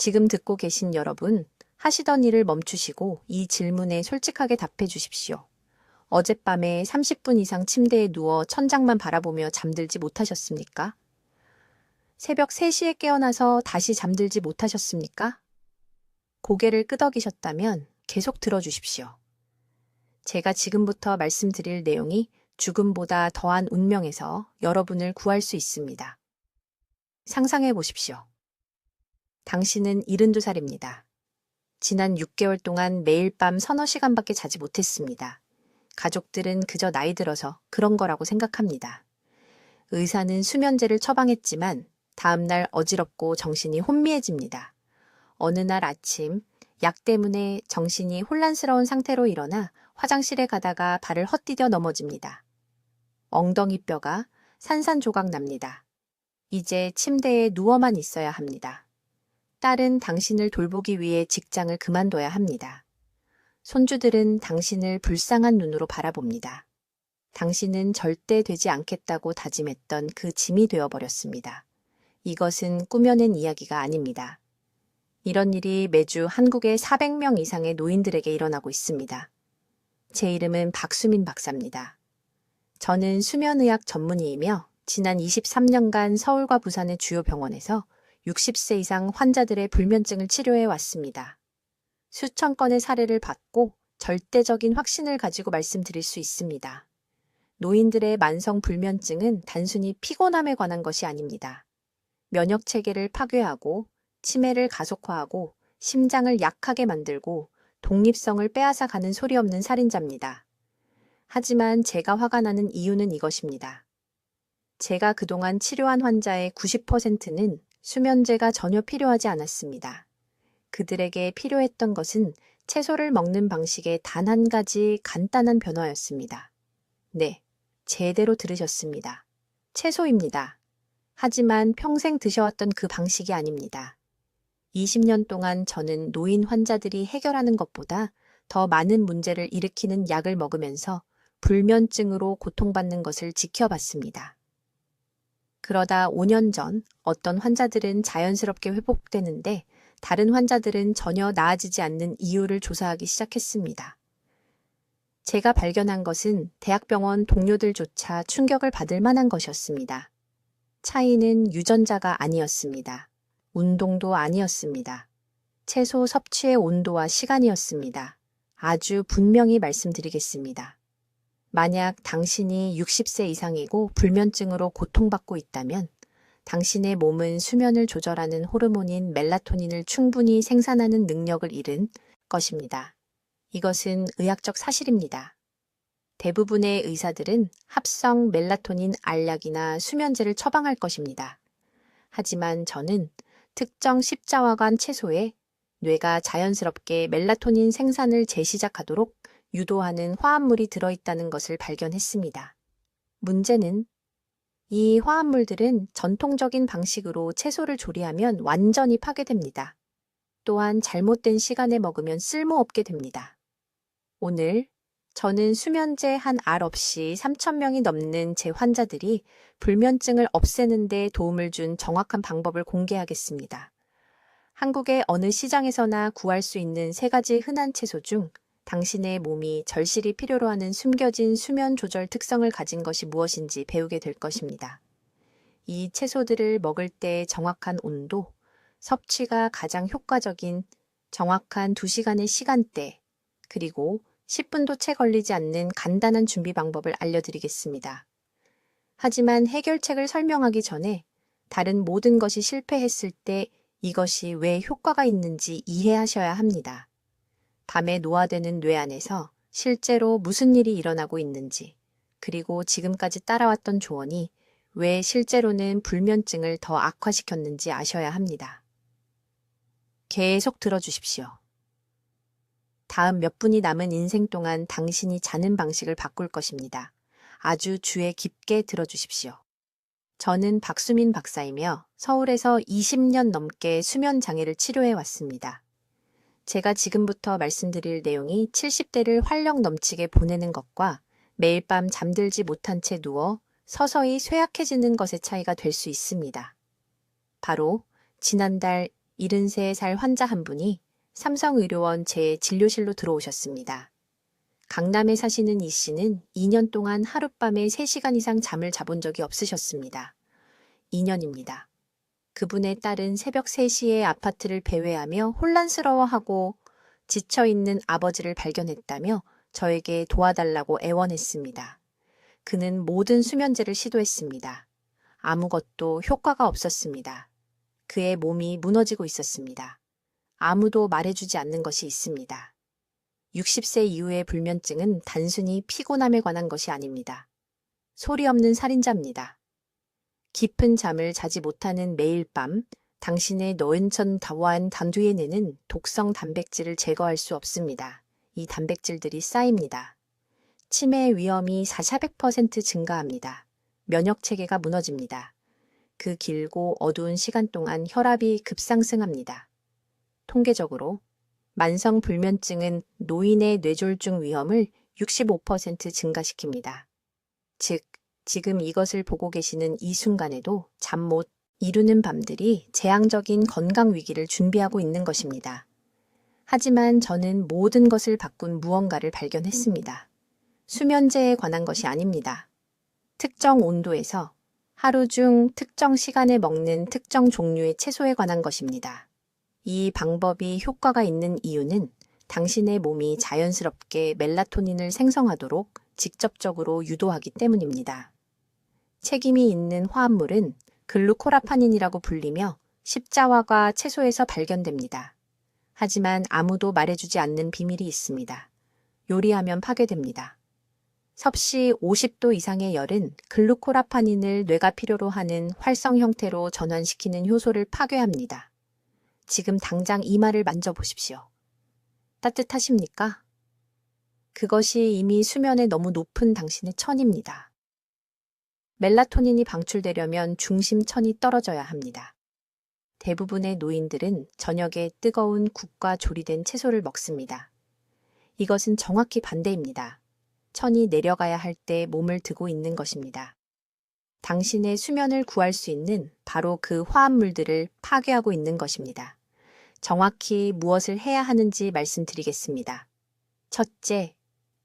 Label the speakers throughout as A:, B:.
A: 지금 듣고 계신 여러분, 하시던 일을 멈추시고 이 질문에 솔직하게 답해 주십시오. 어젯밤에 30분 이상 침대에 누워 천장만 바라보며 잠들지 못하셨습니까? 새벽 3시에 깨어나서 다시 잠들지 못하셨습니까? 고개를 끄덕이셨다면 계속 들어주십시오. 제가 지금부터 말씀드릴 내용이 죽음보다 더한 운명에서 여러분을 구할 수 있습니다. 상상해 보십시오. 당신은 72살입니다. 지난 6개월 동안 매일 밤 서너 시간밖에 자지 못했습니다. 가족들은 그저 나이 들어서 그런 거라고 생각합니다. 의사는 수면제를 처방했지만 다음날 어지럽고 정신이 혼미해집니다. 어느 날 아침 약 때문에 정신이 혼란스러운 상태로 일어나 화장실에 가다가 발을 헛디뎌 넘어집니다. 엉덩이 뼈가 산산조각 납니다. 이제 침대에 누워만 있어야 합니다. 딸은 당신을 돌보기 위해 직장을 그만둬야 합니다. 손주들은 당신을 불쌍한 눈으로 바라봅니다. 당신은 절대 되지 않겠다고 다짐했던 그 짐이 되어버렸습니다. 이것은 꾸며낸 이야기가 아닙니다. 이런 일이 매주 한국의 400명 이상의 노인들에게 일어나고 있습니다. 제 이름은 박수민 박사입니다. 저는 수면의학 전문의이며 지난 23년간 서울과 부산의 주요 병원에서 60세 이상 환자들의 불면증을 치료해 왔습니다. 수천 건의 사례를 받고 절대적인 확신을 가지고 말씀드릴 수 있습니다. 노인들의 만성 불면증은 단순히 피곤함에 관한 것이 아닙니다. 면역 체계를 파괴하고 치매를 가속화하고 심장을 약하게 만들고 독립성을 빼앗아 가는 소리 없는 살인자입니다. 하지만 제가 화가 나는 이유는 이것입니다. 제가 그동안 치료한 환자의 90%는 수면제가 전혀 필요하지 않았습니다. 그들에게 필요했던 것은 채소를 먹는 방식의 단 한 가지 간단한 변화였습니다. 네, 제대로 들으셨습니다. 채소입니다. 하지만 평생 드셔왔던 그 방식이 아닙니다. 20년 동안 저는 노인 환자들이 해결하는 것보다 더 많은 문제를 일으키는 약을 먹으면서 불면증으로 고통받는 것을 지켜봤습니다. 그러다 5년 전 어떤 환자들은 자연스럽게 회복되는데 다른 환자들은 전혀 나아지지 않는 이유를 조사하기 시작했습니다. 제가 발견한 것은 대학병원 동료들조차 충격을 받을 만한 것이었습니다. 차이는 유전자가 아니었습니다. 운동도 아니었습니다. 채소 섭취의 온도와 시간이었습니다. 아주 분명히 말씀드리겠습니다. 만약 당신이 60세 이상이고 불면증으로 고통받고 있다면 당신의 몸은 수면을 조절하는 호르몬인 멜라토닌을 충분히 생산하는 능력을 잃은 것입니다. 이것은 의학적 사실입니다. 대부분의 의사들은 합성 멜라토닌 알약이나 수면제를 처방할 것입니다. 하지만 저는 특정 십자화관 채소에 뇌가 자연스럽게 멜라토닌 생산을 재시작하도록 유도하는 화합물이 들어있다는 것을 발견했습니다. 문제는 이 화합물들은 전통적인 방식으로 채소를 조리하면 완전히 파괴됩니다. 또한 잘못된 시간에 먹으면 쓸모없게 됩니다. 오늘 저는 수면제 한 알 없이 3,000명이 넘는 제 환자들이 불면증을 없애는 데 도움을 준 정확한 방법을 공개하겠습니다. 한국의 어느 시장에서나 구할 수 있는 3가지 흔한 채소 중 당신의 몸이 절실히 필요로 하는 숨겨진 수면 조절 특성을 가진 것이 무엇인지 배우게 될 것입니다. 이 채소들을 먹을 때의 정확한 온도, 섭취가 가장 효과적인 정확한 2시간의 시간대, 그리고 10분도 채 걸리지 않는 간단한 준비 방법을 알려드리겠습니다. 하지만 해결책을 설명하기 전에 다른 모든 것이 실패했을 때 이것이 왜 효과가 있는지 이해하셔야 합니다. 밤에 노화되는 뇌 안에서 실제로 무슨 일이 일어나고 있는지, 그리고 지금까지 따라왔던 조언이 왜 실제로는 불면증을 더 악화시켰는지 아셔야 합니다. 계속 들어주십시오. 다음 몇 분이 남은 인생 동안 당신이 자는 방식을 바꿀 것입니다. 아주 주의 깊게 들어주십시오. 저는 박수민 박사이며 서울에서 20년 넘게 수면 장애를 치료해 왔습니다. 제가 지금부터 말씀드릴 내용이 70대를 활력 넘치게 보내는 것과 매일 밤 잠들지 못한 채 누워 서서히 쇠약해지는 것의 차이가 될 수 있습니다. 바로 지난달 73살 환자 한 분이 삼성의료원 제 진료실로 들어오셨습니다. 강남에 사시는 이 씨는 2년 동안 하룻밤에 3시간 이상 잠을 자본 적이 없으셨습니다. 2년입니다. 그분의 딸은 새벽 3시에 아파트를 배회하며 혼란스러워하고 지쳐있는 아버지를 발견했다며 저에게 도와달라고 애원했습니다. 그는 모든 수면제를 시도했습니다. 아무것도 효과가 없었습니다. 그의 몸이 무너지고 있었습니다. 아무도 말해주지 않는 것이 있습니다. 60세 이후의 불면증은 단순히 피곤함에 관한 것이 아닙니다. 소리 없는 살인자입니다. 깊은 잠을 자지 못하는 매일 밤, 당신의 노인천 다워한 단두에 내는 독성 단백질을 제거할 수 없습니다. 이 단백질들이 쌓입니다. 치매 위험이 400% 증가합니다. 면역 체계가 무너집니다. 그 길고 어두운 시간 동안 혈압이 급상승합니다. 통계적으로 만성 불면증은 노인의 뇌졸중 위험을 65% 증가시킵니다. 즉, 지금 이것을 보고 계시는 이 순간에도 잠 못 이루는 밤들이 재앙적인 건강 위기를 준비하고 있는 것입니다. 하지만 저는 모든 것을 바꾼 무언가를 발견했습니다. 수면제에 관한 것이 아닙니다. 특정 온도에서 하루 중 특정 시간에 먹는 특정 종류의 채소에 관한 것입니다. 이 방법이 효과가 있는 이유는 당신의 몸이 자연스럽게 멜라토닌을 생성하도록 직접적으로 유도하기 때문입니다. 책임이 있는 화합물은 글루코라파닌이라고 불리며 십자화과 채소에서 발견됩니다. 하지만 아무도 말해주지 않는 비밀이 있습니다. 요리하면 파괴됩니다. 섭씨 50도 이상의 열은 글루코라파닌을 뇌가 필요로 하는 활성 형태로 전환시키는 효소를 파괴합니다. 지금 당장 이마를 만져보십시오. 따뜻하십니까? 그것이 이미 수면에 너무 높은 당신의 천입니다. 멜라토닌이 방출되려면 중심천이 떨어져야 합니다. 대부분의 노인들은 저녁에 뜨거운 국과 조리된 채소를 먹습니다. 이것은 정확히 반대입니다. 천이 내려가야 할 때 몸을 드고 있는 것입니다. 당신의 수면을 구할 수 있는 바로 그 화합물들을 파괴하고 있는 것입니다. 정확히 무엇을 해야 하는지 말씀드리겠습니다. 첫째,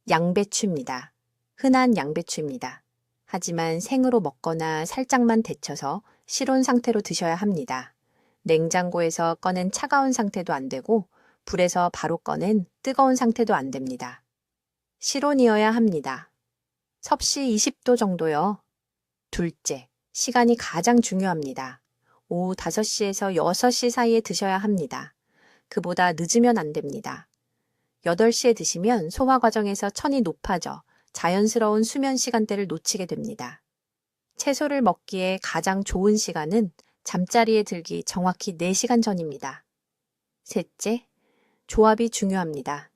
A: 양배추입니다. 흔한 양배추입니다. 하지만 생으로 먹거나 살짝만 데쳐서 실온 상태로 드셔야 합니다. 냉장고에서 꺼낸 차가운 상태도 안 되고 불에서 바로 꺼낸 뜨거운 상태도 안 됩니다. 실온이어야 합니다. 섭씨 20도 정도요. 둘째, 시간이 가장 중요합니다. 오후 5시에서 6시 사이에 드셔야 합니다. 그보다 늦으면 안 됩니다. 8시에 드시면 소화 과정에서 천이 높아져 자연스러운 수면 시간대를 놓치게 됩니다. 채소를 먹기에 가장 좋은 시간은 잠자리에 들기 정확히 4시간 전입니다. 셋째, 조합이 중요합니다.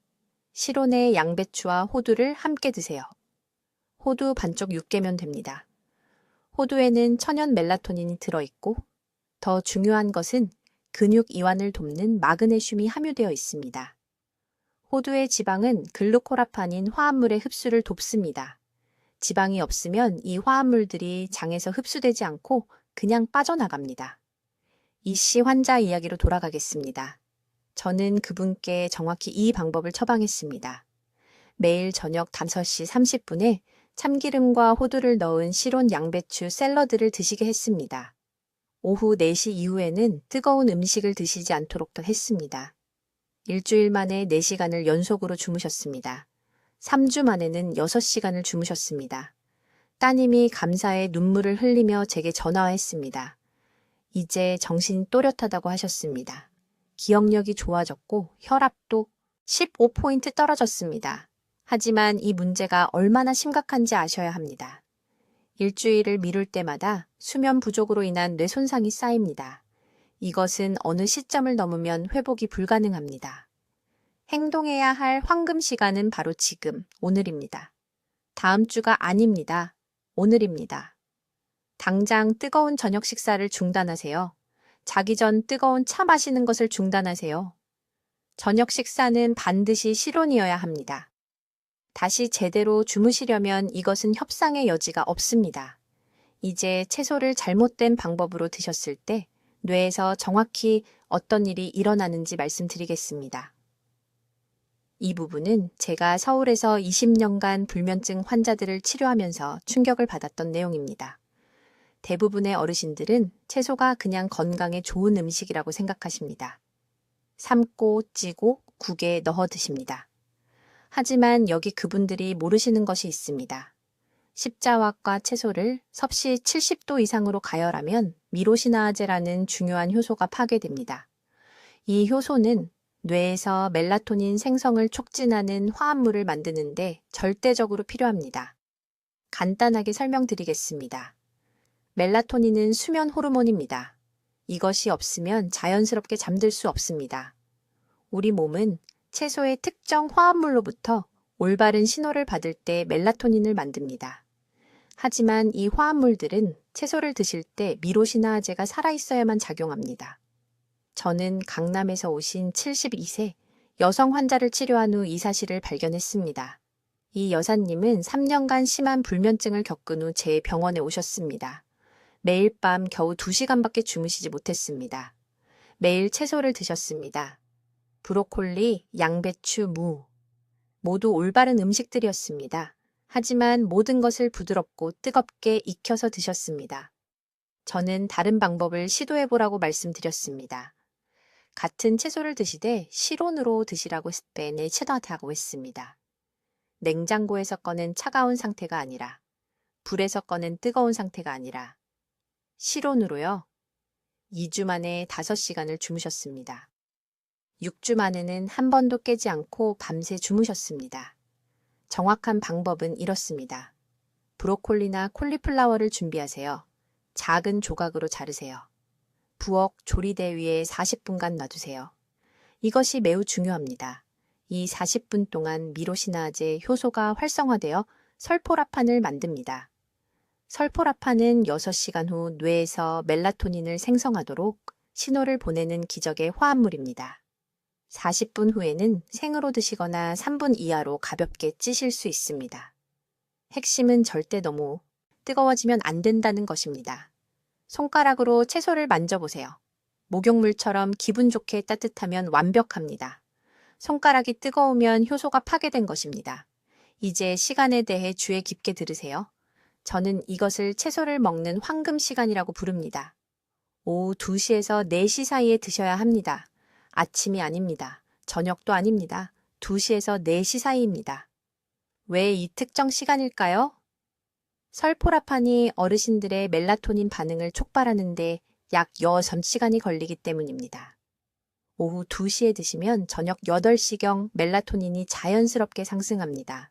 A: 실온의 양배추와 호두를 함께 드세요. 호두 반쪽 육개면 됩니다. 호두에는 천연 멜라토닌이 들어있고 더 중요한 것은 근육 이완을 돕는 마그네슘이 함유되어 있습니다. 호두의 지방은 글루코라파닌 화합물의 흡수를 돕습니다. 지방이 없으면 이 화합물들이 장에서 흡수되지 않고 그냥 빠져나갑니다. 이 씨 환자 이야기로 돌아가겠습니다. 저는 그분께 정확히 이 방법을 처방했습니다. 매일 저녁 5시 30분에 참기름과 호두를 넣은 실온 양배추 샐러드를 드시게 했습니다. 오후 4시 이후에는 뜨거운 음식을 드시지 않도록 했습니다. 일주일 만에 4시간을 연속으로 주무셨습니다. 3주 만에는 6시간을 주무셨습니다. 따님이 감사의 눈물을 흘리며 제게 전화했습니다. 이제 정신이 또렷하다고 하셨습니다. 기억력이 좋아졌고 혈압도 15포인트 떨어졌습니다. 하지만 이 문제가 얼마나 심각한지 아셔야 합니다. 일주일을 미룰 때마다 수면 부족으로 인한 뇌 손상이 쌓입니다. 이것은 어느 시점을 넘으면 회복이 불가능합니다. 행동해야 할 황금 시간은 바로 지금, 오늘입니다. 다음 주가 아닙니다. 오늘입니다. 당장 뜨거운 저녁 식사를 중단하세요. 자기 전 뜨거운 차 마시는 것을 중단하세요. 저녁 식사는 반드시 실온이어야 합니다. 다시 제대로 주무시려면 이것은 협상의 여지가 없습니다. 이제 채소를 잘못된 방법으로 드셨을 때 뇌에서 정확히 어떤 일이 일어나는지 말씀드리겠습니다. 이 부분은 제가 서울에서 20년간 불면증 환자들을 치료하면서 충격을 받았던 내용입니다. 대부분의 어르신들은 채소가 그냥 건강에 좋은 음식이라고 생각하십니다. 삶고 찌고 국에 넣어 드십니다. 하지만 여기 그분들이 모르시는 것이 있습니다. 십자화과 채소를 섭씨 70도 이상으로 가열하면 미로시나아제라는 중요한 효소가 파괴됩니다. 이 효소는 뇌에서 멜라토닌 생성을 촉진하는 화합물을 만드는데 절대적으로 필요합니다. 간단하게 설명드리겠습니다. 멜라토닌은 수면 호르몬입니다. 이것이 없으면 자연스럽게 잠들 수 없습니다. 우리 몸은 채소의 특정 화합물로부터 올바른 신호를 받을 때 멜라토닌을 만듭니다. 하지만 이 화합물들은 채소를 드실 때 미로시나아제가 살아있어야만 작용합니다. 저는 강남에서 오신 72세 여성 환자를 치료한 후 이 사실을 발견했습니다. 이 여사님은 3년간 심한 불면증을 겪은 후 제 병원에 오셨습니다. 매일 밤 겨우 2시간밖에 주무시지 못했습니다. 매일 채소를 드셨습니다. 브로콜리, 양배추, 무. 모두 올바른 음식들이었습니다. 하지만 모든 것을 부드럽고 뜨겁게 익혀서 드셨습니다. 저는 다른 방법을 시도해보라고 말씀드렸습니다. 같은 채소를 드시되 실온으로 드시라고 스팬에 체다하고 했습니다. 냉장고에서 꺼낸 차가운 상태가 아니라, 불에서 꺼낸 뜨거운 상태가 아니라, 실온으로요. 2주 만에 5시간을 주무셨습니다. 6주 만에는 한 번도 깨지 않고 밤새 주무셨습니다. 정확한 방법은 이렇습니다. 브로콜리나 콜리플라워를 준비하세요. 작은 조각으로 자르세요. 부엌 조리대 위에 40분간 놔두세요. 이것이 매우 중요합니다. 이 40분 동안 미로시나아제 효소가 활성화되어 설포라판을 만듭니다. 설포라판은 6시간 후 뇌에서 멜라토닌을 생성하도록 신호를 보내는 기적의 화합물입니다. 40분 후에는 생으로 드시거나 3분 이하로 가볍게 찌실 수 있습니다. 핵심은 절대 너무 뜨거워지면 안 된다는 것입니다. 손가락으로 채소를 만져보세요. 목욕물처럼 기분 좋게 따뜻하면 완벽합니다. 손가락이 뜨거우면 효소가 파괴된 것입니다. 이제 시간에 대해 주의 깊게 들으세요. 저는 이것을 채소를 먹는 황금 시간이라고 부릅니다. 오후 2시에서 4시 사이에 드셔야 합니다. 아침이 아닙니다. 저녁도 아닙니다. 2시에서 4시 사이입니다. 왜 이 특정 시간일까요? 설포라판이 어르신들의 멜라토닌 반응을 촉발하는데 약 6시간이 걸리기 때문입니다. 오후 2시에 드시면 저녁 8시경 멜라토닌이 자연스럽게 상승합니다.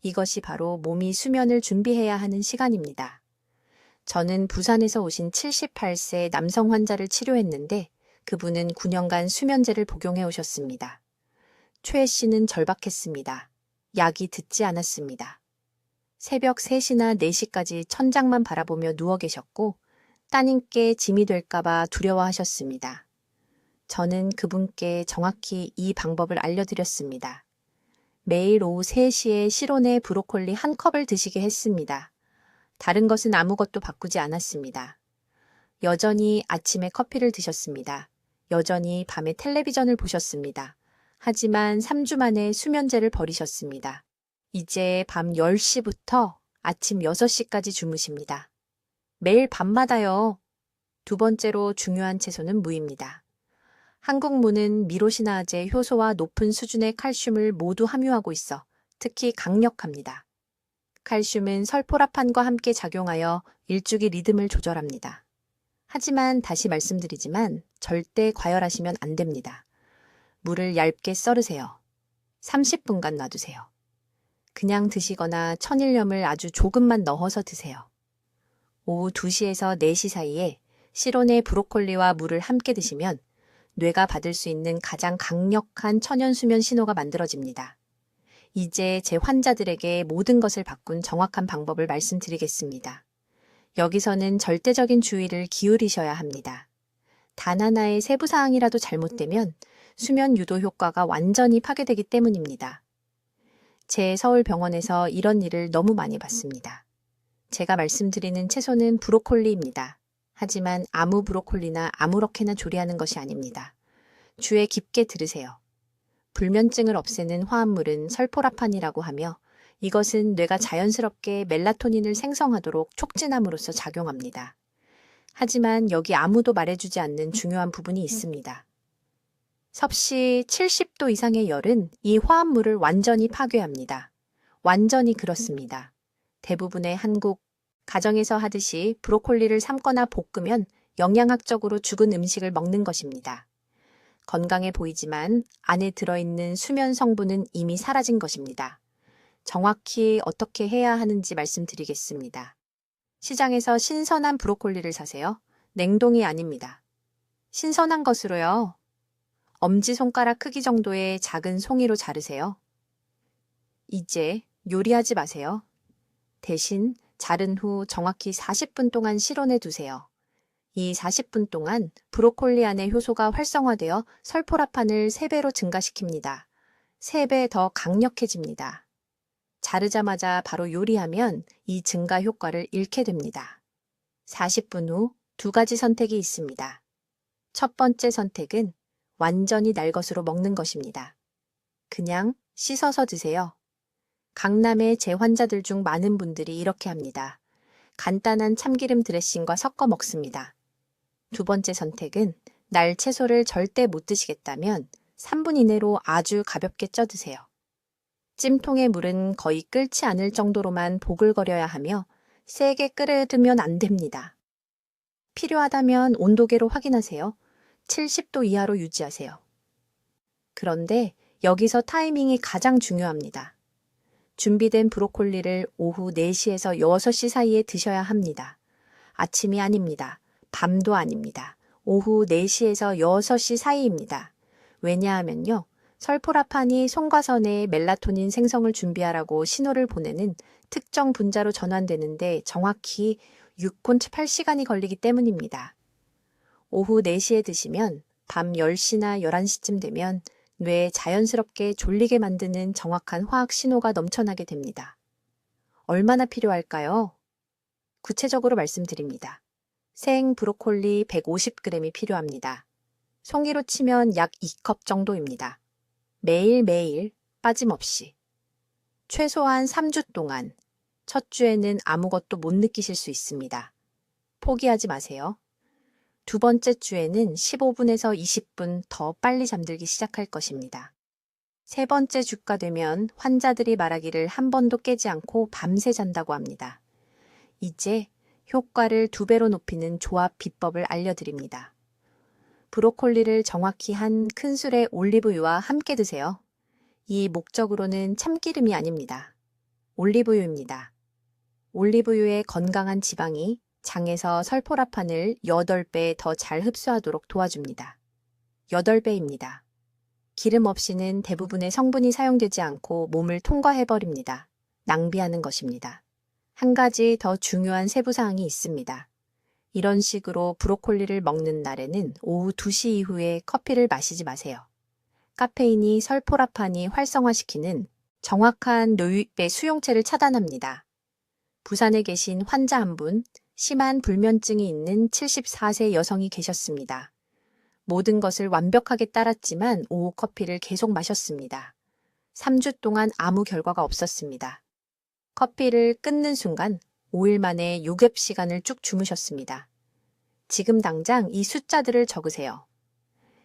A: 이것이 바로 몸이 수면을 준비해야 하는 시간입니다. 저는 부산에서 오신 78세 남성 환자를 치료했는데 그분은 9년간 수면제를 복용해 오셨습니다. 최 씨는 절박했습니다. 약이 듣지 않았습니다. 새벽 3시나 4시까지 천장만 바라보며 누워 계셨고 따님께 짐이 될까봐 두려워하셨습니다. 저는 그분께 정확히 이 방법을 알려드렸습니다. 매일 오후 3시에 실온에 브로콜리 한 컵을 드시게 했습니다. 다른 것은 아무것도 바꾸지 않았습니다. 여전히 아침에 커피를 드셨습니다. 여전히 밤에 텔레비전을 보셨습니다. 하지만 3주 만에 수면제를 버리셨습니다. 이제 밤 10시부터 아침 6시까지 주무십니다. 매일 밤마다요. 두 번째로 중요한 채소는 무입니다. 한국 무는 미로시나아제 효소와 높은 수준의 칼슘을 모두 함유하고 있어 특히 강력합니다. 칼슘은 설포라판과 함께 작용하여 일주기 리듬을 조절합니다. 하지만 다시 말씀드리지만 절대 과열하시면 안 됩니다. 물을 얇게 썰으세요. 30분간 놔두세요. 그냥 드시거나 천일염을 아주 조금만 넣어서 드세요. 오후 2시에서 4시 사이에 실온의 브로콜리와 물을 함께 드시면 뇌가 받을 수 있는 가장 강력한 천연수면 신호가 만들어집니다. 이제 제 환자들에게 모든 것을 바꾼 정확한 방법을 말씀드리겠습니다. 여기서는 절대적인 주의를 기울이셔야 합니다. 단 하나의 세부사항이라도 잘못되면 수면 유도 효과가 완전히 파괴되기 때문입니다. 제 서울 병원에서 이런 일을 너무 많이 봤습니다. 제가 말씀드리는 채소는 브로콜리입니다. 하지만 아무 브로콜리나 아무렇게나 조리하는 것이 아닙니다. 주의 깊게 들으세요. 불면증을 없애는 화합물은 설포라판이라고 하며 이것은 뇌가 자연스럽게 멜라토닌을 생성하도록 촉진함으로써 작용합니다. 하지만 여기 아무도 말해주지 않는 중요한 부분이 있습니다. 섭씨 70도 이상의 열은 이 화합물을 완전히 파괴합니다. 완전히 그렇습니다. 대부분의 한국 가정에서 하듯이 브로콜리를 삶거나 볶으면 영양학적으로 죽은 음식을 먹는 것입니다. 건강해 보이지만 안에 들어있는 수면 성분은 이미 사라진 것입니다. 정확히 어떻게 해야 하는지 말씀드리겠습니다. 시장에서 신선한 브로콜리를 사세요. 냉동이 아닙니다. 신선한 것으로요. 엄지손가락 크기 정도의 작은 송이로 자르세요. 이제 요리하지 마세요. 대신 자른 후 정확히 40분 동안 실온에 두세요. 이 40분 동안 브로콜리 안의 효소가 활성화되어 설포라판을 3배로 증가시킵니다. 3배 더 강력해집니다. 자르자마자 바로 요리하면 이 증가 효과를 잃게 됩니다. 40분 후 2가지 선택이 있습니다. 첫 번째 선택은 완전히 날 것으로 먹는 것입니다. 그냥 씻어서 드세요. 강남의 제 환자들 중 많은 분들이 이렇게 합니다. 간단한 참기름 드레싱과 섞어 먹습니다. 두 번째 선택은 날 채소를 절대 못 드시겠다면 3분 이내로 아주 가볍게 쪄 드세요. 찜통의 물은 거의 끓지 않을 정도로만 보글거려야 하며 세게 끓여두면 안 됩니다. 필요하다면 온도계로 확인하세요. 70도 이하로 유지하세요. 그런데 여기서 타이밍이 가장 중요합니다. 준비된 브로콜리를 오후 4시에서 6시 사이에 드셔야 합니다. 아침이 아닙니다. 밤도 아닙니다. 오후 4시에서 6시 사이입니다. 왜냐하면요. 설포라판이 송과선에 멜라토닌 생성을 준비하라고 신호를 보내는 특정 분자로 전환되는데 정확히 6-8시간이 걸리기 때문입니다. 오후 4시에 드시면 밤 10시나 11시쯤 되면 뇌에 자연스럽게 졸리게 만드는 정확한 화학 신호가 넘쳐나게 됩니다. 얼마나 필요할까요? 구체적으로 말씀드립니다. 생 브로콜리 150g이 필요합니다. 송이로 치면 약 2컵 정도입니다. 매일매일 빠짐없이. 최소한 3주 동안. 첫 주에는 아무것도 못 느끼실 수 있습니다. 포기하지 마세요. 두 번째 주에는 15분에서 20분 더 빨리 잠들기 시작할 것입니다. 세 번째 주가 되면 환자들이 말하기를 한 번도 깨지 않고 밤새 잔다고 합니다. 이제 효과를 2배로 높이는 조합 비법을 알려드립니다. 브로콜리를 정확히 한 큰술의 올리브유와 함께 드세요. 이 목적으로는 참기름이 아닙니다. 올리브유입니다. 올리브유의 건강한 지방이 장에서 설포라판을 8배 더 잘 흡수하도록 도와줍니다. 8배입니다. 기름 없이는 대부분의 성분이 사용되지 않고 몸을 통과해버립니다. 낭비하는 것입니다. 한 가지 더 중요한 세부사항이 있습니다. 이런 식으로 브로콜리를 먹는 날에는 오후 2시 이후에 커피를 마시지 마세요. 카페인이 설포라판이 활성화시키는 정확한 뇌 수용체를 차단합니다. 부산에 계신 환자 한 분, 심한 불면증이 있는 74세 여성이 계셨습니다. 모든 것을 완벽하게 따랐지만 오후 커피를 계속 마셨습니다. 3주 동안 아무 결과가 없었습니다. 커피를 끊는 순간 5일 만에 요격 시간을 쭉 주무셨습니다. 지금 당장 이 숫자들을 적으세요.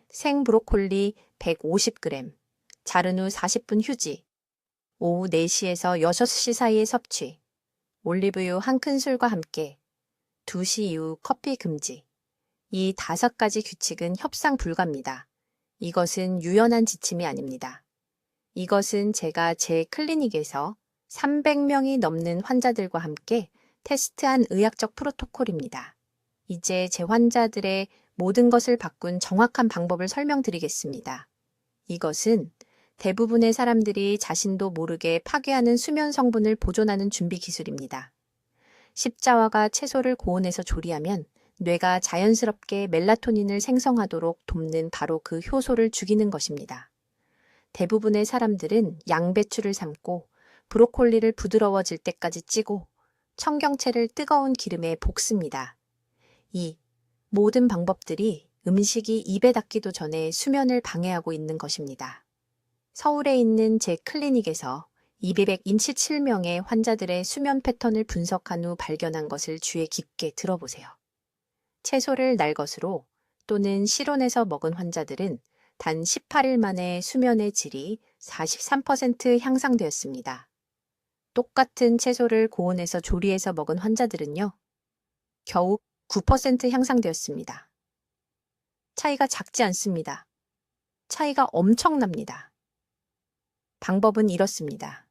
A: 생 브로콜리 150g, 자른 후 40분 휴지, 오후 4시에서 6시 사이의 섭취, 올리브유 한 큰술과 함께 2시 이후 커피 금지. 이 5가지 규칙은 협상 불가입니다. 이것은 유연한 지침이 아닙니다. 이것은 제가 제 클리닉에서 300명이 넘는 환자들과 함께 테스트한 의학적 프로토콜입니다. 이제 제 환자들의 모든 것을 바꾼 정확한 방법을 설명드리겠습니다. 이것은 대부분의 사람들이 자신도 모르게 파괴하는 수면 성분을 보존하는 준비 기술입니다. 십자화가 채소를 고온에서 조리하면 뇌가 자연스럽게 멜라토닌을 생성하도록 돕는 바로 그 효소를 죽이는 것입니다. 대부분의 사람들은 양배추를 삶고 브로콜리를 부드러워질 때까지 찌고 청경채를 뜨거운 기름에 볶습니다. 이 모든 방법들이 음식이 입에 닿기도 전에 수면을 방해하고 있는 것입니다. 서울에 있는 제 클리닉에서 227명의 환자들의 수면 패턴을 분석한 후 발견한 것을 주의 깊게 들어보세요. 채소를 날 것으로 또는 실온에서 먹은 환자들은 단 18일 만에 수면의 질이 43% 향상되었습니다. 똑같은 채소를 고온에서 조리해서 먹은 환자들은요, 겨우 9% 향상되었습니다. 차이가 작지 않습니다. 차이가 엄청납니다. 방법은 이렇습니다.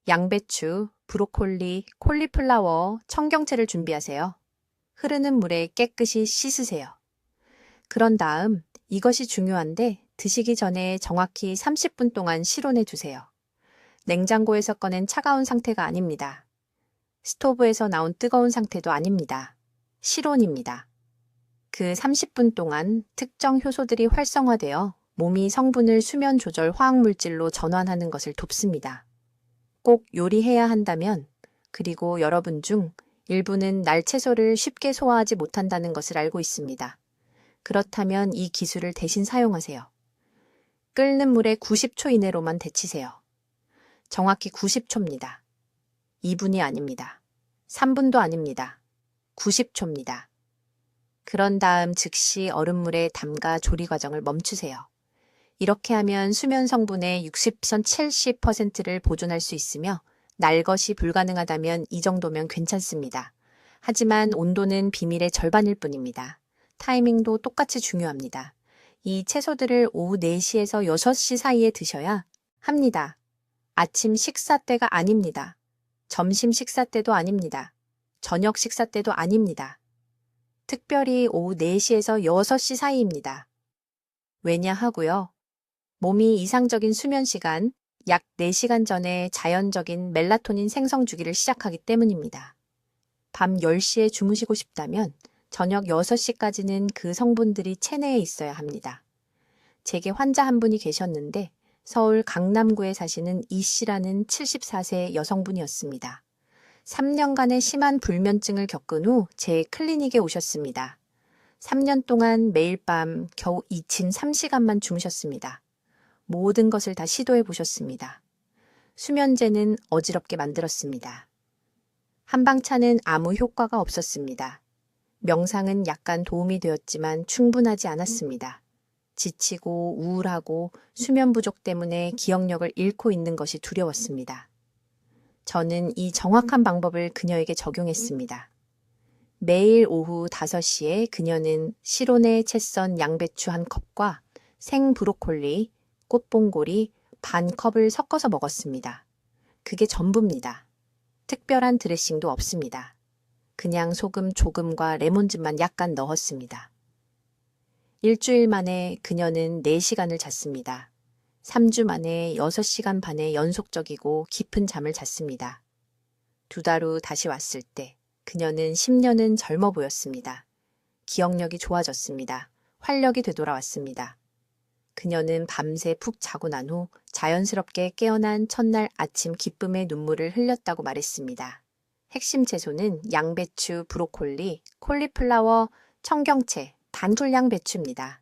A: 양배추, 브로콜리, 콜리플라워, 청경채를 준비하세요. 흐르는 물에 깨끗이 씻으세요. 그런 다음 이것이 중요한데 드시기 전에 정확히 30분 동안 실온에 두세요. 냉장고에서 꺼낸 차가운 상태가 아닙니다. 스토브에서 나온 뜨거운 상태도 아닙니다. 실온입니다. 그 30분 동안 특정 효소들이 활성화되어 몸이 성분을 수면 조절 화학물질로 전환하는 것을 돕습니다. 꼭 요리해야 한다면, 그리고 여러분 중 일부는 날 채소를 쉽게 소화하지 못한다는 것을 알고 있습니다. 그렇다면 이 기술을 대신 사용하세요. 끓는 물에 90초 이내로만 데치세요. 정확히 90초입니다. 2분이 아닙니다. 3분도 아닙니다. 90초입니다. 그런 다음 즉시 얼음물에 담가 조리 과정을 멈추세요. 이렇게 하면 수면 성분의 60~70%를 보존할 수 있으며 날 것이 불가능하다면 이 정도면 괜찮습니다. 하지만 온도는 비밀의 절반일 뿐입니다. 타이밍도 똑같이 중요합니다. 이 채소들을 오후 4시에서 6시 사이에 드셔야 합니다. 아침 식사 때가 아닙니다. 점심 식사 때도 아닙니다. 저녁 식사 때도 아닙니다. 특별히 오후 4시에서 6시 사이입니다. 왜냐 하고요. 몸이 이상적인 수면 시간, 약 4시간 전에 자연적인 멜라토닌 생성 주기를 시작하기 때문입니다. 밤 10시에 주무시고 싶다면 저녁 6시까지는 그 성분들이 체내에 있어야 합니다. 제게 환자 한 분이 계셨는데 서울 강남구에 사시는 이 씨라는 74세 여성분이었습니다. 3년간의 심한 불면증을 겪은 후 제 클리닉에 오셨습니다. 3년 동안 매일 밤 겨우 23시간만 주무셨습니다. 모든 것을 다 시도해 보셨습니다. 수면제는 어지럽게 만들었습니다. 한방차는 아무 효과가 없었습니다. 명상은 약간 도움이 되었지만 충분하지 않았습니다. 지치고 우울하고 수면 부족 때문에 기억력을 잃고 있는 것이 두려웠습니다. 저는 이 정확한 방법을 그녀에게 적용했습니다. 매일 오후 5시에 그녀는 실온에 채 썬 양배추 한 컵과 생 브로콜리, 꽃봉고리 반 컵을 섞어서 먹었습니다. 그게 전부입니다. 특별한 드레싱도 없습니다. 그냥 소금 조금과 레몬즙만 약간 넣었습니다. 일주일 만에 그녀는 4시간을 잤습니다. 3주 만에 6시간 반의 연속적이고 깊은 잠을 잤습니다. 2달 후 다시 왔을 때 그녀는 10년은 젊어 보였습니다. 기억력이 좋아졌습니다. 활력이 되돌아왔습니다. 그녀는 밤새 푹 자고 난 후 자연스럽게 깨어난 첫날 아침 기쁨의 눈물을 흘렸다고 말했습니다. 핵심 채소는 양배추, 브로콜리, 콜리플라워, 청경채, 단솔양 배추입니다.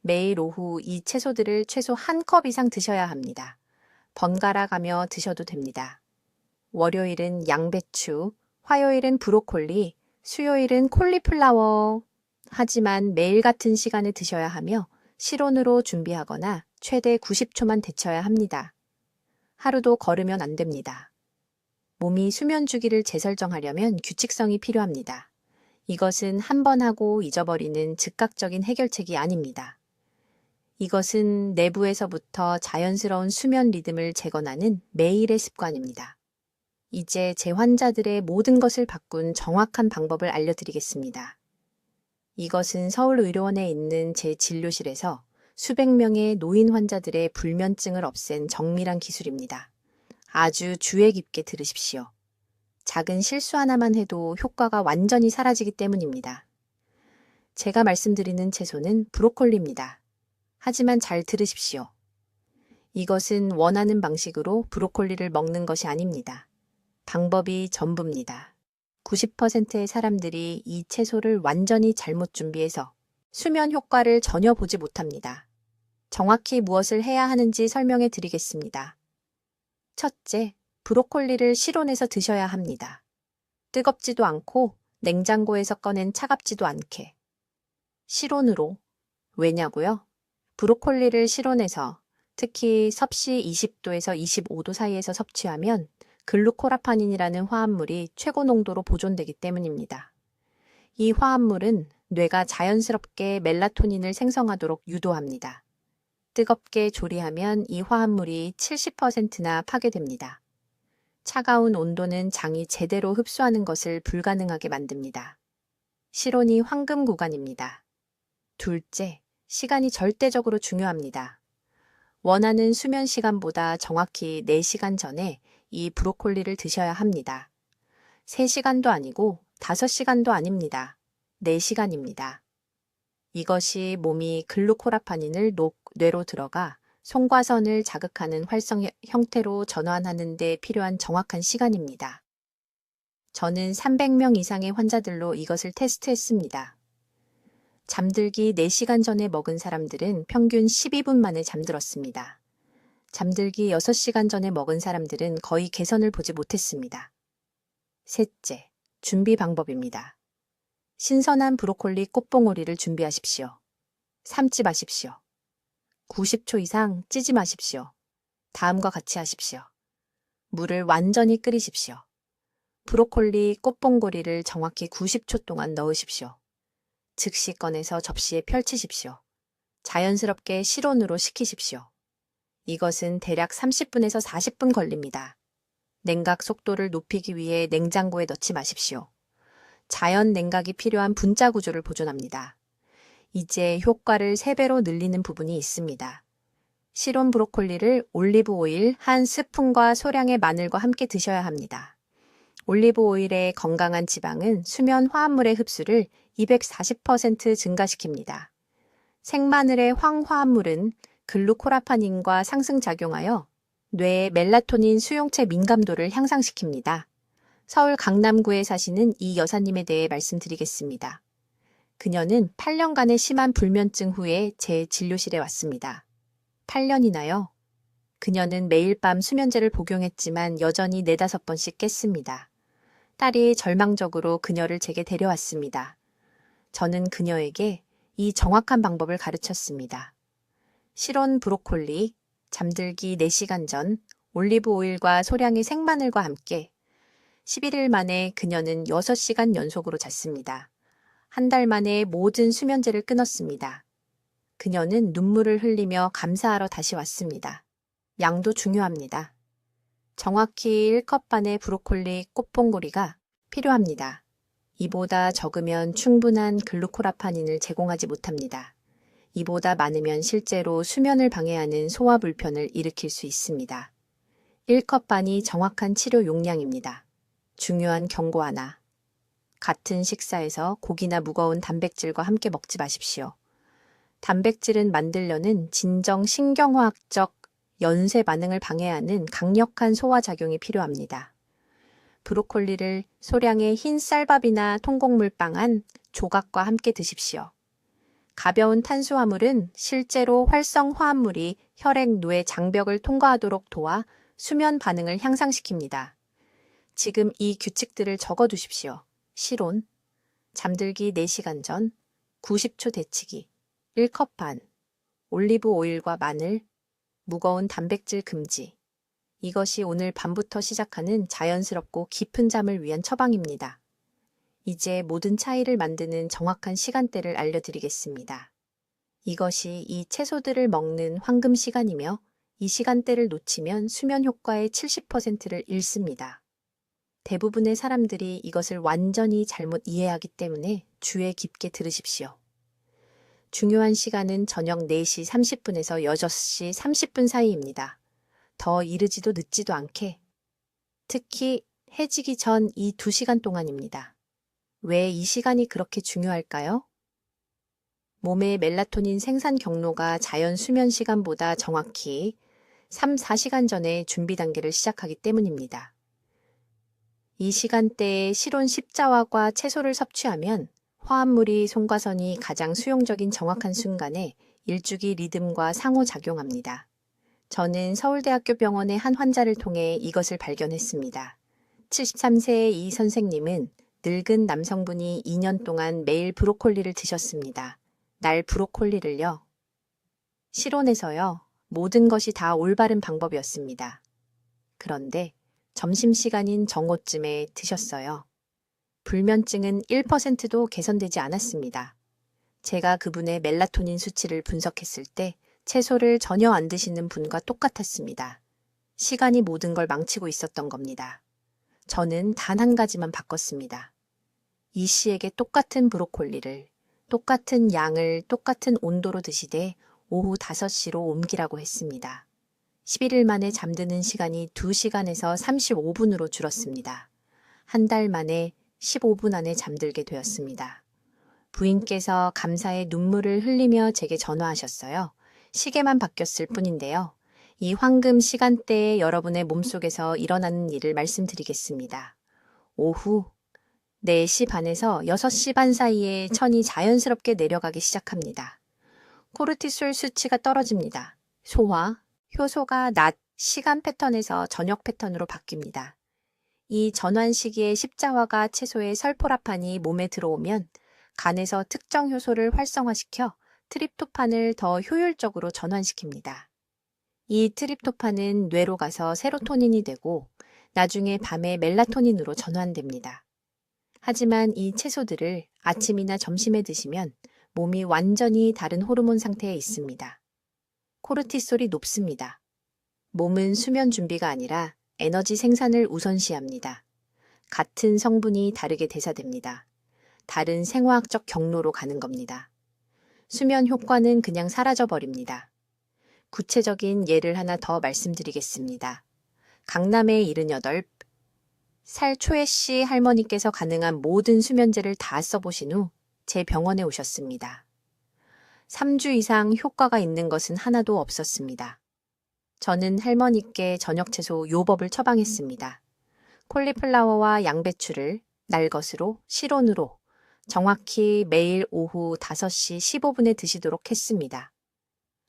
A: 매일 오후 이 채소들을 최소 1컵 이상 드셔야 합니다. 번갈아 가며 드셔도 됩니다. 월요일은 양배추, 화요일은 브로콜리, 수요일은 콜리플라워. 하지만 매일 같은 시간에 드셔야 하며 실온으로 준비하거나 최대 90초만 데쳐야 합니다. 하루도 걸으면 안 됩니다. 몸이 수면 주기를 재설정하려면 규칙성이 필요합니다. 이것은 한 번 하고 잊어버리는 즉각적인 해결책이 아닙니다. 이것은 내부에서부터 자연스러운 수면 리듬을 재건하는 매일의 습관입니다. 이제 제 환자들의 모든 것을 바꾼 정확한 방법을 알려드리겠습니다. 이것은 서울의료원에 있는 제 진료실에서 수백 명의 노인 환자들의 불면증을 없앤 정밀한 기술입니다. 아주 주의 깊게 들으십시오. 작은 실수 하나만 해도 효과가 완전히 사라지기 때문입니다. 제가 말씀드리는 채소는 브로콜리입니다. 하지만 잘 들으십시오. 이것은 원하는 방식으로 브로콜리를 먹는 것이 아닙니다. 방법이 전부입니다. 90%의 사람들이 이 채소를 완전히 잘못 준비해서 수면 효과를 전혀 보지 못합니다. 정확히 무엇을 해야 하는지 설명해 드리겠습니다. 첫째, 브로콜리를 실온에서 드셔야 합니다. 뜨겁지도 않고 냉장고에서 꺼낸 차갑지도 않게. 실온으로. 왜냐고요? 브로콜리를 실온에서 특히 섭씨 20도에서 25도 사이에서 섭취하면 글루코라파닌이라는 화합물이 최고 농도로 보존되기 때문입니다. 이 화합물은 뇌가 자연스럽게 멜라토닌을 생성하도록 유도합니다. 뜨겁게 조리하면 이 화합물이 70%나 파괴됩니다. 차가운 온도는 장이 제대로 흡수하는 것을 불가능하게 만듭니다. 실온이 황금 구간입니다. 둘째, 시간이 절대적으로 중요합니다. 원하는 수면 시간보다 정확히 4시간 전에 이 브로콜리를 드셔야 합니다. 3시간도 아니고 5시간도 아닙니다. 4시간입니다. 이것이 몸이 글루코라파닌을 뇌로 들어가 송과선을 자극하는 활성 형태로 전환하는 데 필요한 정확한 시간입니다. 저는 300명 이상의 환자들로 이것을 테스트했습니다. 잠들기 4시간 전에 먹은 사람들은 평균 12분 만에 잠들었습니다. 잠들기 6시간 전에 먹은 사람들은 거의 개선을 보지 못했습니다. 셋째, 준비 방법입니다. 신선한 브로콜리 꽃봉오리를 준비하십시오. 삶지 마십시오. 90초 이상 찌지 마십시오. 다음과 같이 하십시오. 물을 완전히 끓이십시오. 브로콜리 꽃봉오리를 정확히 90초 동안 넣으십시오. 즉시 꺼내서 접시에 펼치십시오. 자연스럽게 실온으로 식히십시오. 이것은 대략 30분에서 40분 걸립니다. 냉각 속도를 높이기 위해 냉장고에 넣지 마십시오. 자연 냉각이 필요한 분자 구조를 보존합니다. 이제 효과를 3배로 늘리는 부분이 있습니다. 실온 브로콜리를 올리브 오일 1스푼과 소량의 마늘과 함께 드셔야 합니다. 올리브 오일의 건강한 지방은 수면 화합물의 흡수를 240% 증가시킵니다. 생마늘의 황화합물은 글루코라파닌과 상승작용하여 뇌의 멜라토닌 수용체 민감도를 향상시킵니다. 서울 강남구에 사시는 이 여사님에 대해 말씀드리겠습니다. 그녀는 8년간의 심한 불면증 후에 제 진료실에 왔습니다. 8년이나요? 그녀는 매일 밤 수면제를 복용했지만 여전히 4-5번씩 깼습니다. 딸이 절망적으로 그녀를 제게 데려왔습니다. 저는 그녀에게 이 정확한 방법을 가르쳤습니다. 실온 브로콜리, 잠들기 4시간 전, 올리브 오일과 소량의 생마늘과 함께 11일 만에 그녀는 6시간 연속으로 잤습니다. 한 달 만에 모든 수면제를 끊었습니다. 그녀는 눈물을 흘리며 감사하러 다시 왔습니다. 양도 중요합니다. 정확히 1컵 반의 브로콜리 꽃봉오리가 필요합니다. 이보다 적으면 충분한 글루코라파닌을 제공하지 못합니다. 이보다 많으면 실제로 수면을 방해하는 소화 불편을 일으킬 수 있습니다. 1컵 반이 정확한 치료 용량입니다. 중요한 경고 하나. 같은 식사에서 고기나 무거운 단백질과 함께 먹지 마십시오. 단백질은 만들려는 진정 신경화학적 연쇄 반응을 방해하는 강력한 소화작용이 필요합니다. 브로콜리를 소량의 흰 쌀밥이나 통곡물빵 한 조각과 함께 드십시오. 가벼운 탄수화물은 실제로 활성 화합물이 혈액 뇌 장벽을 통과하도록 도와 수면 반응을 향상시킵니다. 지금 이 규칙들을 적어두십시오. 실온, 잠들기 4시간 전, 90초 데치기, 1컵 반, 올리브 오일과 마늘, 무거운 단백질 금지. 이것이 오늘 밤부터 시작하는 자연스럽고 깊은 잠을 위한 처방입니다. 이제 모든 차이를 만드는 정확한 시간대를 알려드리겠습니다. 이것이 이 채소들을 먹는 황금 시간이며 이 시간대를 놓치면 수면 효과의 70%를 잃습니다. 대부분의 사람들이 이것을 완전히 잘못 이해하기 때문에 주의 깊게 들으십시오. 중요한 시간은 저녁 4시 30분에서 6시 30분 사이입니다. 더 이르지도 늦지도 않게. 특히 해지기 전 이 2시간 동안입니다. 왜 이 시간이 그렇게 중요할까요? 몸의 멜라토닌 생산 경로가 자연 수면 시간보다 정확히 3-4시간 전에 준비 단계를 시작하기 때문입니다. 이 시간대에 실온 십자화과 채소를 섭취하면 화합물이 송과선이 가장 수용적인 정확한 순간에 일주기 리듬과 상호작용합니다. 저는 서울대학교 병원의 한 환자를 통해 이것을 발견했습니다. 73세의 이 선생님은 늙은 남성분이 2년 동안 매일 브로콜리를 드셨습니다. 날 브로콜리를요? 실온에서요. 모든 것이 다 올바른 방법이었습니다. 그런데 점심시간인 정오쯤에 드셨어요. 불면증은 1%도 개선되지 않았습니다. 제가 그분의 멜라토닌 수치를 분석했을 때 채소를 전혀 안 드시는 분과 똑같았습니다. 시간이 모든 걸 망치고 있었던 겁니다. 저는 단 한 가지만 바꿨습니다. 이 씨에게 똑같은 브로콜리를, 똑같은 양을 똑같은 온도로 드시되 오후 5시로 옮기라고 했습니다. 11일 만에 잠드는 시간이 2시간에서 35분으로 줄었습니다. 한 달 만에 15분 안에 잠들게 되었습니다. 부인께서 감사의 눈물을 흘리며 제게 전화하셨어요. 시계만 바뀌었을 뿐인데요. 이 황금 시간대에 여러분의 몸속에서 일어나는 일을 말씀드리겠습니다. 오후 4시 반에서 6시 반 사이에 천이 자연스럽게 내려가기 시작합니다. 코르티솔 수치가 떨어집니다. 소화, 효소가 낮 시간 패턴에서 저녁 패턴으로 바뀝니다. 이 전환 시기에 십자화가 채소의 설포라판이 몸에 들어오면 간에서 특정 효소를 활성화시켜 트립토판을 더 효율적으로 전환시킵니다. 이 트립토판은 뇌로 가서 세로토닌이 되고 나중에 밤에 멜라토닌으로 전환됩니다. 하지만 이 채소들을 아침이나 점심에 드시면 몸이 완전히 다른 호르몬 상태에 있습니다. 코르티솔이 높습니다. 몸은 수면 준비가 아니라 에너지 생산을 우선시합니다. 같은 성분이 다르게 대사됩니다. 다른 생화학적 경로로 가는 겁니다. 수면 효과는 그냥 사라져버립니다. 구체적인 예를 하나 더 말씀드리겠습니다. 강남의 78살 초혜 씨 할머니께서 가능한 모든 수면제를 다 써보신 후 제 병원에 오셨습니다. 3주 이상 효과가 있는 것은 하나도 없었습니다. 저는 할머니께 저녁 채소 요법을 처방했습니다. 콜리플라워와 양배추를 날것으로 실온으로 정확히 매일 오후 5시 15분에 드시도록 했습니다.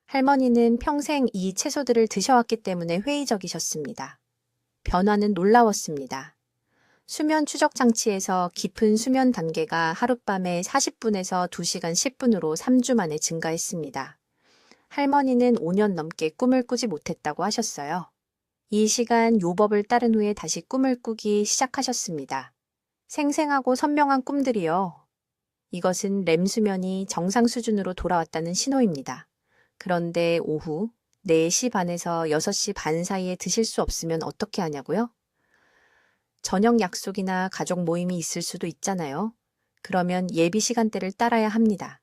A: 할머니는 평생 이 채소들을 드셔왔기 때문에 회의적이셨습니다. 변화는 놀라웠습니다. 수면 추적 장치에서 깊은 수면 단계가 하룻밤에 40분에서 2시간 10분으로 3주 만에 증가했습니다. 할머니는 5년 넘게 꿈을 꾸지 못했다고 하셨어요. 이 시간 요법을 따른 후에 다시 꿈을 꾸기 시작하셨습니다. 생생하고 선명한 꿈들이요. 이것은 렘 수면이 정상 수준으로 돌아왔다는 신호입니다. 그런데 오후 4시 반에서 6시 반 사이에 드실 수 없으면 어떻게 하냐고요? 저녁 약속이나 가족 모임이 있을 수도 있잖아요. 그러면 예비 시간대를 따라야 합니다.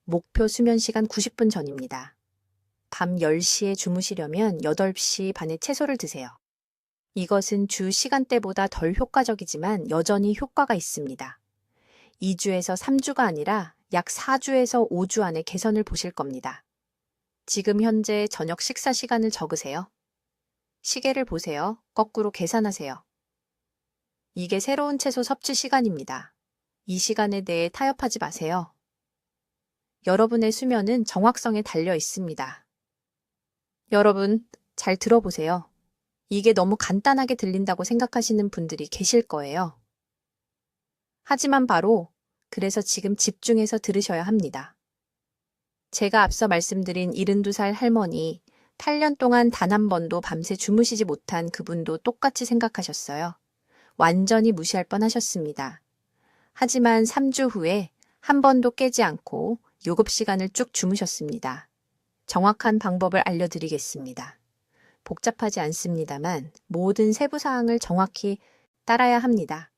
A: 목표 수면 시간 90분 전입니다. 밤 10시에 주무시려면 8시 반에 채소를 드세요. 이것은 주 시간대보다 덜 효과적이지만 여전히 효과가 있습니다. 2주에서 3주가 아니라 약 4주에서 5주 안에 개선을 보실 겁니다. 지금 현재 저녁 식사 시간을 적으세요. 시계를 보세요. 거꾸로 계산하세요. 이게 새로운 채소 섭취 시간입니다. 이 시간에 대해 타협하지 마세요. 여러분의 수면은 정확성에 달려 있습니다. 여러분, 잘 들어보세요. 이게 너무 간단하게 들린다고 생각하시는 분들이 계실 거예요. 하지만 그래서 지금 집중해서 들으셔야 합니다. 제가 앞서 말씀드린 72살 할머니, 8년 동안 단 한 번도 밤새 주무시지 못한 그분도 똑같이 생각하셨어요. 완전히 무시할 뻔하셨습니다. 하지만 3주 후에 한 번도 깨지 않고 요급 시간을 쭉 주무셨습니다. 정확한 방법을 알려드리겠습니다. 복잡하지 않습니다만 모든 세부사항을 정확히 따라야 합니다.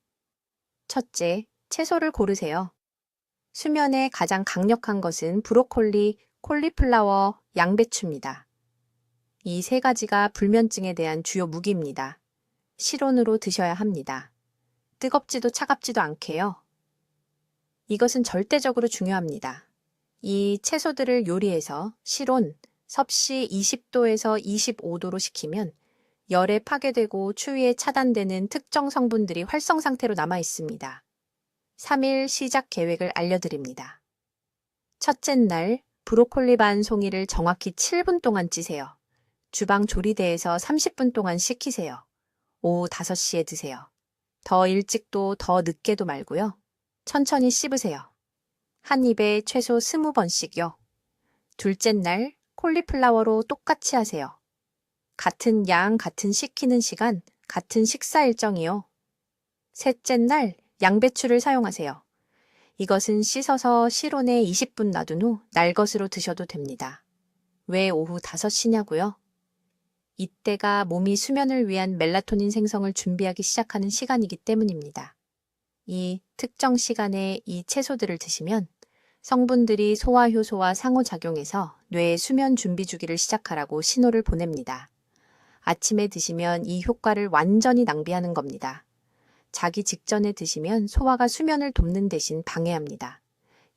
A: 첫째, 채소를 고르세요. 수면에 가장 강력한 것은 브로콜리, 콜리플라워, 양배추입니다. 이 세 가지가 불면증에 대한 주요 무기입니다. 실온으로 드셔야 합니다. 뜨겁지도 차갑지도 않게요. 이것은 절대적으로 중요합니다. 이 채소들을 요리해서 실온, 섭씨 20도에서 25도로 식히면 열에 파괴되고 추위에 차단되는 특정 성분들이 활성 상태로 남아 있습니다. 3일 시작 계획을 알려드립니다. 첫째 날, 브로콜리 반 송이를 정확히 7분 동안 찌세요. 주방 조리대에서 30분 동안 식히세요. 오후 5시에 드세요. 더 일찍도 더 늦게도 말고요. 천천히 씹으세요. 한 입에 최소 20번씩요. 둘째 날, 콜리플라워로 똑같이 하세요. 같은 양, 같은 식히는 시간, 같은 식사 일정이요. 셋째 날, 양배추를 사용하세요. 이것은 씻어서 실온에 20분 놔둔 후 날것으로 드셔도 됩니다. 왜 오후 5시냐고요? 이때가 몸이 수면을 위한 멜라토닌 생성을 준비하기 시작하는 시간이기 때문입니다. 이 특정 시간에 이 채소들을 드시면 성분들이 소화효소와 상호작용해서 뇌의 수면 준비 주기를 시작하라고 신호를 보냅니다. 아침에 드시면 이 효과를 완전히 낭비하는 겁니다. 자기 직전에 드시면 소화가 수면을 돕는 대신 방해합니다.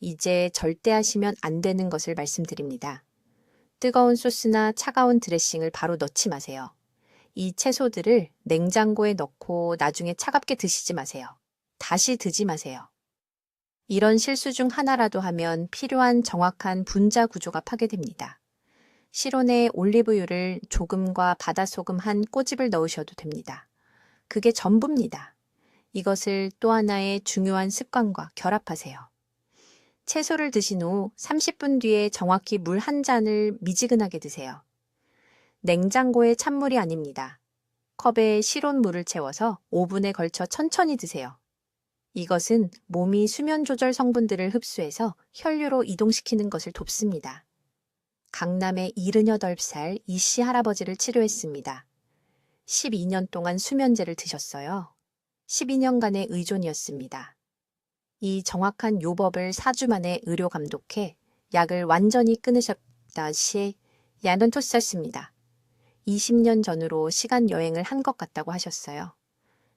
A: 이제 절대 하시면 안 되는 것을 말씀드립니다. 뜨거운 소스나 차가운 드레싱을 바로 넣지 마세요. 이 채소들을 냉장고에 넣고 나중에 차갑게 드시지 마세요. 다시 드지 마세요. 이런 실수 중 하나라도 하면 필요한 정확한 분자 구조가 파괴됩니다. 실온에 올리브유를 조금과 바다소금 한 꼬집을 넣으셔도 됩니다. 그게 전부입니다. 이것을 또 하나의 중요한 습관과 결합하세요. 채소를 드신 후 30분 뒤에 정확히 물 한 잔을 미지근하게 드세요. 냉장고의 찬물이 아닙니다. 컵에 실온 물을 채워서 5분에 걸쳐 천천히 드세요. 이것은 몸이 수면 조절 성분들을 흡수해서 혈류로 이동시키는 것을 돕습니다. 강남의 78살 이씨 할아버지를 치료했습니다. 12년 동안 수면제를 드셨어요. 12년간의 의존이었습니다. 이 정확한 요법을 4주 만에 의료 감독해 약을 완전히 끊으셨다 시 야넌토스였습니다. 20년 전으로 시간 여행을 한 것 같다고 하셨어요.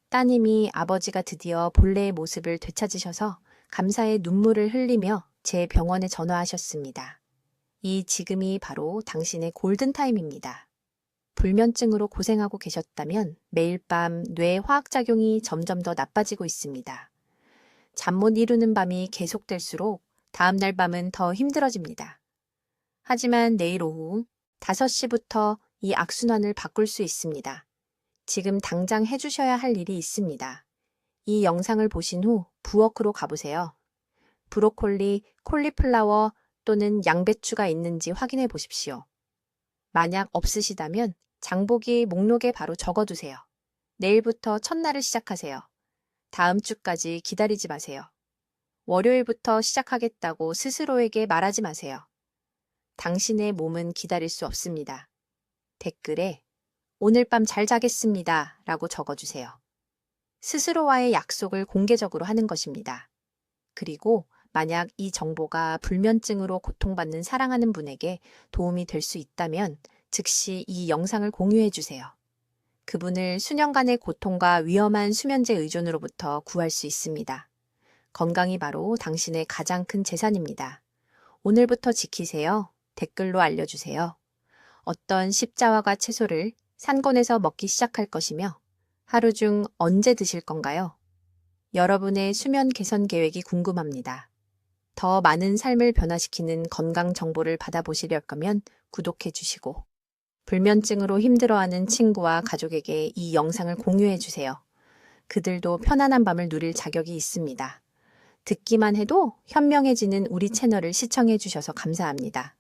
A: 따님이 아버지가 드디어 본래의 모습을 되찾으셔서 감사의 눈물을 흘리며 제 병원에 전화하셨습니다. 이 지금이 바로 당신의 골든타임입니다. 불면증으로 고생하고 계셨다면 매일 밤 뇌 화학작용이 점점 더 나빠지고 있습니다. 잠 못 이루는 밤이 계속될수록 다음날 밤은 더 힘들어집니다. 하지만 내일 오후 5시부터 이 악순환을 바꿀 수 있습니다. 지금 당장 해주셔야 할 일이 있습니다. 이 영상을 보신 후 부엌으로 가보세요. 브로콜리, 콜리플라워 또는 양배추가 있는지 확인해 보십시오. 만약 없으시다면 장보기 목록에 바로 적어두세요. 내일부터 첫날을 시작하세요. 다음 주까지 기다리지 마세요. 월요일부터 시작하겠다고 스스로에게 말하지 마세요. 당신의 몸은 기다릴 수 없습니다. 댓글에 오늘 밤 잘 자겠습니다 라고 적어주세요. 스스로와의 약속을 공개적으로 하는 것입니다. 그리고 만약 이 정보가 불면증으로 고통받는 사랑하는 분에게 도움이 될 수 있다면 즉시 이 영상을 공유해 주세요. 그분을 수년간의 고통과 위험한 수면제 의존으로부터 구할 수 있습니다. 건강이 바로 당신의 가장 큰 재산입니다. 오늘부터 지키세요. 댓글로 알려주세요. 어떤 십자화과 채소를 산곤에서 먹기 시작할 것이며 하루 중 언제 드실 건가요? 여러분의 수면 개선 계획이 궁금합니다. 더 많은 삶을 변화시키는 건강 정보를 받아보시려 거면 구독해 주시고 불면증으로 힘들어하는 친구와 가족에게 이 영상을 공유해 주세요. 그들도 편안한 밤을 누릴 자격이 있습니다. 듣기만 해도 현명해지는 우리 채널을 시청해 주셔서 감사합니다.